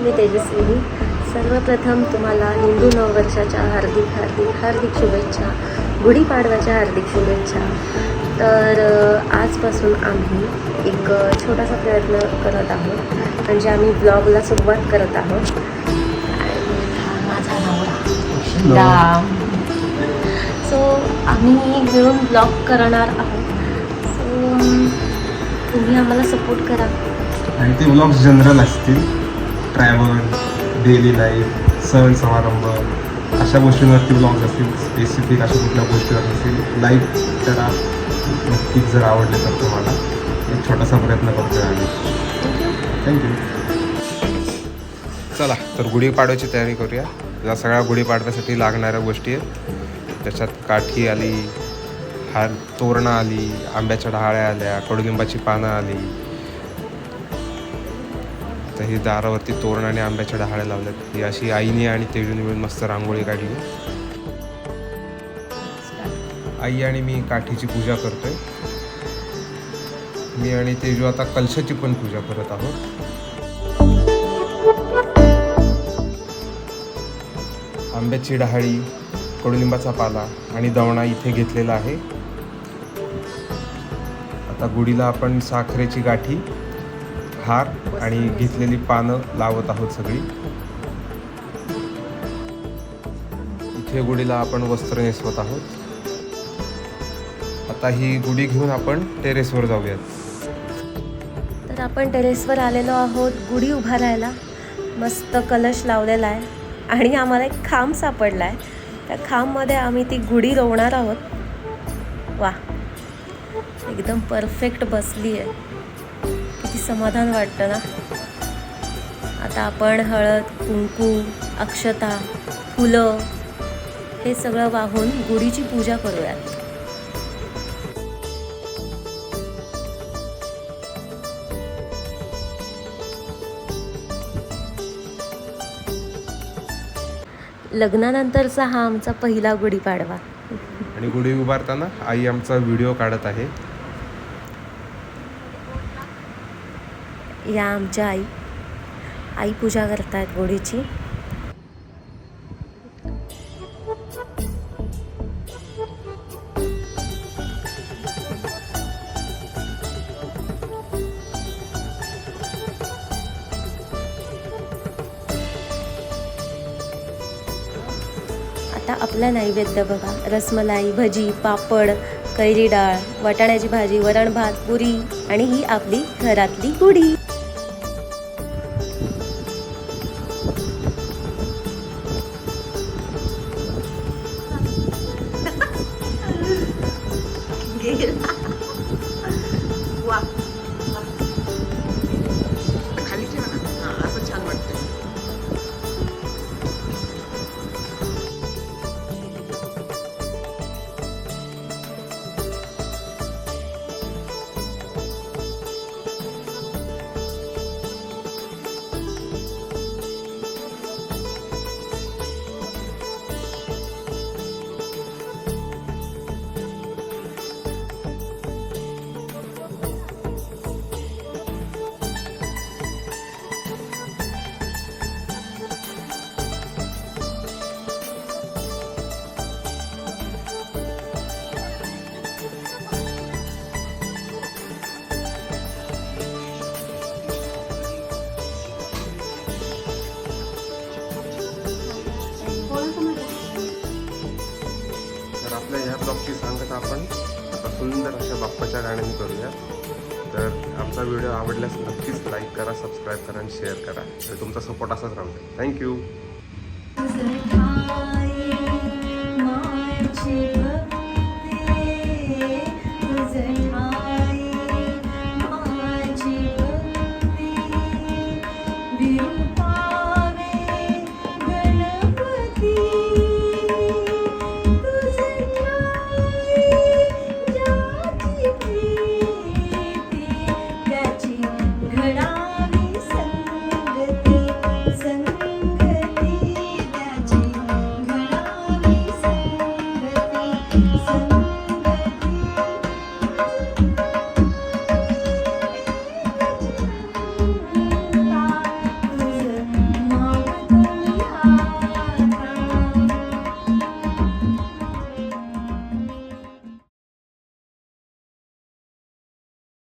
मी तेजस्विनी. सर्वप्रथम तुम्हाला हिंदू नववर्षाच्या हार्दिक शुभेच्छा, गुढीपाडव्याच्या हार्दिक शुभेच्छा. तर आजपासून आम्ही एक छोटासा प्रयत्न करत आहोत, म्हणजे आम्ही ब्लॉगला सुरुवात करत आहोत. आणि हा माझा नवरा. सो आम्ही मिळून ब्लॉग करणार आहोत. सो तुम्ही आम्हाला सपोर्ट करा. आणि ते व्लॉग्स जनरल असतील, ट्रॅव्हल, डेली लाईफ, सण समारंभ अशा गोष्टींवरती व्लॉग्स असतील. स्पेसिफिक अशा कुठल्या गोष्टीवर असतील लाईक करा. नक्कीच जर आवडले तर तुम्हाला एक छोटासा प्रयत्न करतोय आम्ही. थँक्यू. चला तर गुढीपाडव्याची तयारी करूया. या सगळ्या गुढीपाडव्यासाठी लागणाऱ्या गोष्टी आहेत. त्याच्यात काठी आली, तोरणं आली, आंब्याच्या डहाळ्या आल्या, कडुलिंबाची पानं आली. तर ही दारावरती तोरण आणि आंब्याच्या डहाळ्या लावल्यात. ही अशी आईने आणि तेजूने मिळून मस्त रांगोळी काढली. आई आणि मी काठीची पूजा करतोय. मी आणि तेजू आता कलशाची पण पूजा करत आहोत. आंब्याची डहाळी, कडुलिंबाचा पाला आणि दवणा इथे घेतलेला आहे. आता गुढीला आपण साखरेची गाठी, हार आणि घेतलेली पानं लावत आहोत सगळी. इथे गुढीला आपण वस्त्र नेसवत आहोत. आता ही गुढी घेऊन आपण टेरेसवर जाऊयात. तर आपण टेरेसवर आलेलो आहोत गुढी उभारायला. मस्त कलश लावलेला आहे आणि आम्हाला एक खांब सापडला आहे. त्या खांबमध्ये आम्ही ती गुढी रोवणार आहोत. वा, एकदम परफेक्ट बसली आहे. किती समाधान वाटतं ना. आता आपण हळद, कुंकू, अक्षता, फुलं हे सगळं वाहून गुढीची पूजा करूयात. लग्नानंतरचा हा आमचा पहिला गुढीपाडवा. आणि गुढी उभारताना आई आमचा व्हिडिओ काढत आहे. या आमच्या आई पूजा करतायत गुढीची. आता आपला नैवेद्य बघा. रसमलाई, भजी, पापड, कैरी डाळ, वाटाण्याची भाजी, वरण भात, पुरी आणि ही आपली घरातली गुढी. आपल्या ह्या ब्लॉगची सांगता आपण आता सुंदर अशा बाप्पाच्या गाण्याने करूया. तर आमचा व्हिडिओ आवडल्यास नक्कीच लाईक करा, सबस्क्राईब करा आणि शेअर करा. तर तुमचा सपोर्ट असाच राहू द्या. थँक्यू.